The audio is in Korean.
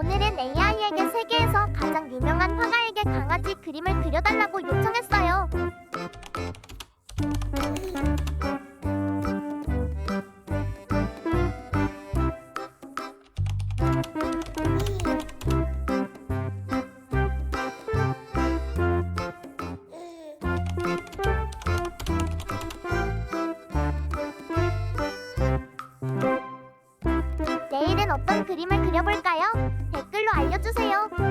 오늘은 AI에게 세계에서 가장 유명한 화가에게 강아지 그림을 그려달라고 요청했어요. 내일은 어떤 그림을 그려볼까요? 댓글로 알려주세요.